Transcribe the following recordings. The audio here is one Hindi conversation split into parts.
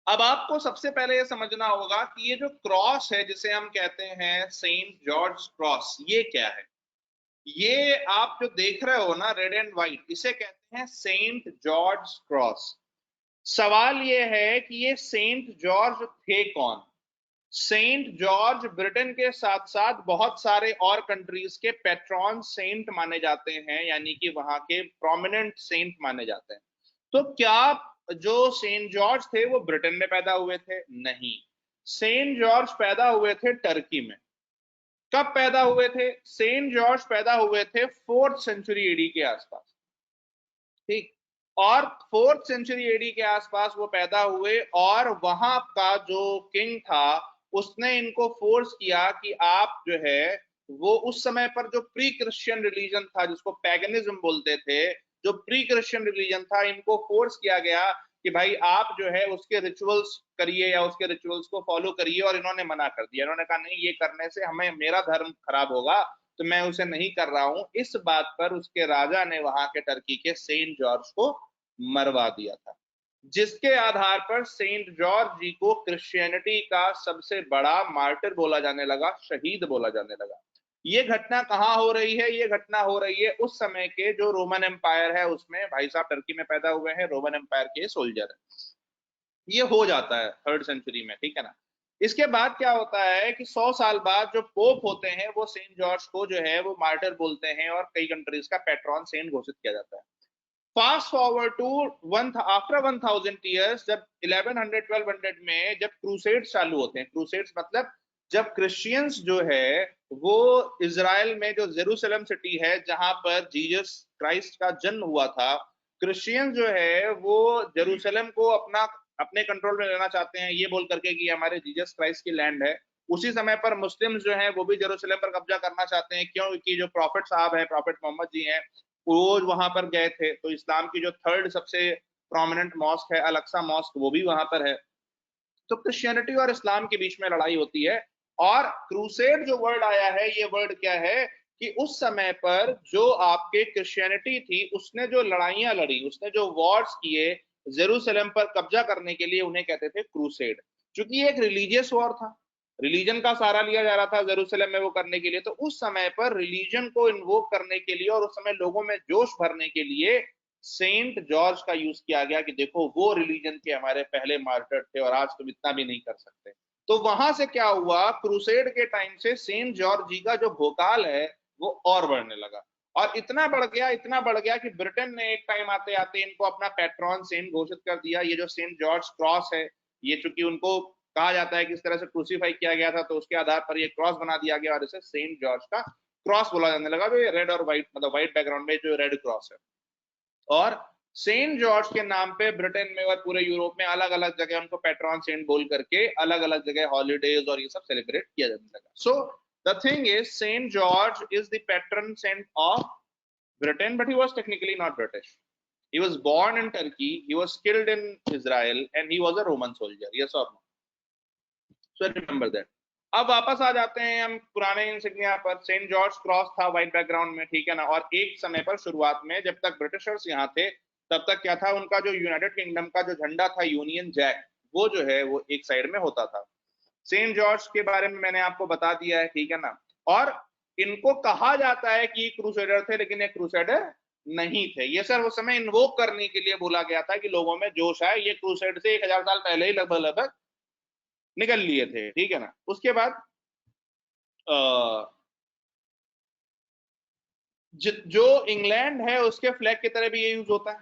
अब आपको सबसे पहले ये समझना होगा कि ये जो क्रॉस है जिसे हम कहते हैं सेंट जॉर्ज क्रॉस, ये क्या है। ये आप जो देख रहे हो ना रेड एंड व्हाइट, इसे कहते हैं सेंट जॉर्ज क्रॉस। सवाल ये है कि ये सेंट जॉर्ज थे कौन। सेंट जॉर्ज ब्रिटेन के साथ साथ बहुत सारे और कंट्रीज के पेट्रॉन सेंट माने जाते हैं, यानी कि वहां के प्रोमिनेंट सेंट माने जाते हैं। तो क्या जो सेंट जॉर्ज थे वो ब्रिटेन में पैदा हुए थे? नहीं, सेंट जॉर्ज पैदा हुए थे टर्की में। कब पैदा हुए थे? सेंट जॉर्ज पैदा हुए थे 4th सेंचुरी एडी के आसपास, ठीक। और 4th सेंचुरी एडी के आसपास वो पैदा हुए, और वहां का जो किंग था उसने इनको फोर्स किया कि आप जो है वो उस समय पर जो प्री क्रिश्चियन रिलीजन था जिसको पैगनिज्म बोलते थे, जो प्री क्रिश्चियन रिलीजन था, इनको फोर्स किया गया कि भाई आप जो है उसके रिचुअल्स करिए या उसके रिचुअल्स को फॉलो करिए, और इन्होंने मना कर दिया। इन्होंने कहा नहीं, ये करने से हमें मेरा धर्म खराब होगा, तो मैं उसे नहीं कर रहा हूं। इस बात पर उसके राजा ने वहां के टर्की के सेंट जॉर्ज को मरवा दिया था, जिसके आधार पर सेंट जॉर्ज जी को क्रिश्चियनिटी का सबसे बड़ा मार्टिर बोला जाने लगा, शहीद बोला जाने लगा। ये घटना कहां हो रही है? ये घटना हो रही है उस समय के जो रोमन एम्पायर है उसमें। भाई साहब टर्की में पैदा हुए हैं, रोमन एम्पायर के सोल्जर है। ये हो जाता है 3rd सेंचुरी में, ठीक है ना। इसके बाद क्या होता है कि 100 साल बाद जो पोप होते हैं वो सेंट जॉर्ज को जो है वो मार्टिर बोलते हैं, और कई कंट्रीज का पेट्रॉन सेंट घोषित किया जाता है। Fast forward to one after 1000 years, जब 1100 1200 में जब क्रूसेड्स चालू होते हैं। क्रूसेड्स मतलब जब क्रिश्चियंस जो है वो इजराइल में जो जेरूशलेम सिटी है जहां पर जीसस क्राइस्ट का जन्म हुआ था, क्रिश्चियंस जो है वो जेरूशलेम को अपना अपने कंट्रोल में लेना चाहते हैं, ये बोल करके कि हमारे जीसस क्राइस्ट की लैंड है। उसी समय पर मुस्लिम्स जो हैं वो भी जेरूशलेम पर कब्जा करना चाहते हैं, क्योंकि जो प्रॉफिट साहब हैं, प्रॉफिट मोहम्मद जी हैं, वो वहां पर गए थे। तो इस्लाम की जो 3rd सबसे प्रोमिनेंट मॉस्क है, अलक्सा मॉस्क, वो भी वहां पर है। तो क्रिश्चियनिटी और इस्लाम के बीच में लड़ाई होती है। और क्रूसेड जो वर्ड आया है, ये वर्ड क्या है कि उस समय पर जो आपके क्रिश्चियनिटी थी उसने जो लड़ाइयां लड़ी, उसने जो वॉर्स किए जेरूशलेम पर कब्जा करने के लिए, उन्हें कहते थे क्रूसेड। क्योंकि ये एक रिलीजियस वॉर था, रिलीजन का सहारा लिया जा रहा था जेरूशलेम में वो करने के लिए। तो उस समय पर रिलीजन को इन्वोक करने के लिए और उस समय लोगों में जोश भरने के लिए सेंट जॉर्ज का यूज किया गया कि देखो वो रिलीजन के हमारे पहले मार्टर थे और आज तुम इतना भी नहीं कर सकते। तो वहां से क्या हुआ, क्रूसेड के टाइम से सेंट जॉर्ज जी का जो भोकाल है वो और बढ़ने लगा, और इतना बढ़ गया, इतना बढ़ गया कि ब्रिटेन ने एक टाइम आते आते इनको अपना पैट्रॉन सेंट घोषित कर दिया। ये जो सेंट जॉर्ज क्रॉस है, ये चूंकि उनको कहा जाता है कि इस तरह से क्रूसीफाई किया गया था, तो उसके आधार पर ये क्रॉस बना दिया गया और इसे सेंट जॉर्ज का क्रॉस बोला जाने लगा। तो ये रेड और व्हाइट, मतलब व्हाइट बैकग्राउंड में जो रेड क्रॉस है। और सेंट जॉर्ज के नाम पे ब्रिटेन में और पूरे यूरोप में अलग अलग जगह उनको पैट्रॉन सेंट बोल करके अलग अलग जगह हॉलीडेज और ये सब सेलिब्रेट किया जाने लगा। So the thing is Saint George is the patron saint of Britain, but he was technically not British. He was born in Turkey, he was killed in Israel, and he was a Roman soldier. Yes or no? So remember that. अब वापस आ जाते हैं हम पुराने इंसिग्निया पर। सेंट जॉर्ज क्रॉस था व्हाइट बैकग्राउंड में, ठीक है ना। और एक समय पर शुरुआत में जब तक ब्रिटिशर्स यहाँ थे तब तक क्या था, उनका जो यूनाइटेड किंगडम का जो झंडा था यूनियन जैक, वो जो है वो एक साइड में होता था। सेंट जॉर्ज के बारे में मैंने आपको बता दिया है, ठीक है ना। और इनको कहा जाता है कि क्रूसेडर थे, लेकिन ये क्रूसेडर नहीं थे। ये सर उस समय इन्वोक करने के लिए बोला गया था कि लोगों में जोश आए। ये क्रूसेड से 1000 साल पहले ही लगभग लगभग निकल लिए थे, ठीक है ना। उसके बाद जो इंग्लैंड है उसके फ्लैग की तरह भी ये यूज होता है,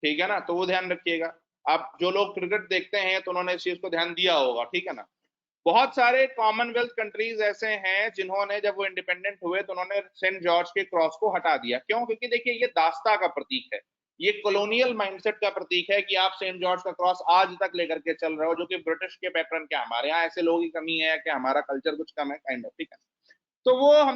ठीक है ना। तो वो ध्यान रखिएगा। आप जो लोग क्रिकेट देखते हैं तो उन्होंने इस चीज को ध्यान दिया होगा, ठीक है ना। बहुत सारे कॉमनवेल्थ कंट्रीज ऐसे हैं जिन्होंने जब वो इंडिपेंडेंट हुए तो उन्होंने सेंट जॉर्ज के क्रॉस को हटा दिया। क्यों? क्योंकि देखिए ये दास्ता का प्रतीक है, ये कॉलोनियल माइंडसेट का प्रतीक है कि आप सेंट जॉर्ज का क्रॉस आज तक लेकर के चल रहे हो, जो कि ब्रिटिश के पैटर्न। क्या हमारे यहाँ ऐसे लोगों की कमी है कि हमारा कल्चर कुछ कम है? काइंड ऑफ, ठीक है। तो वो हम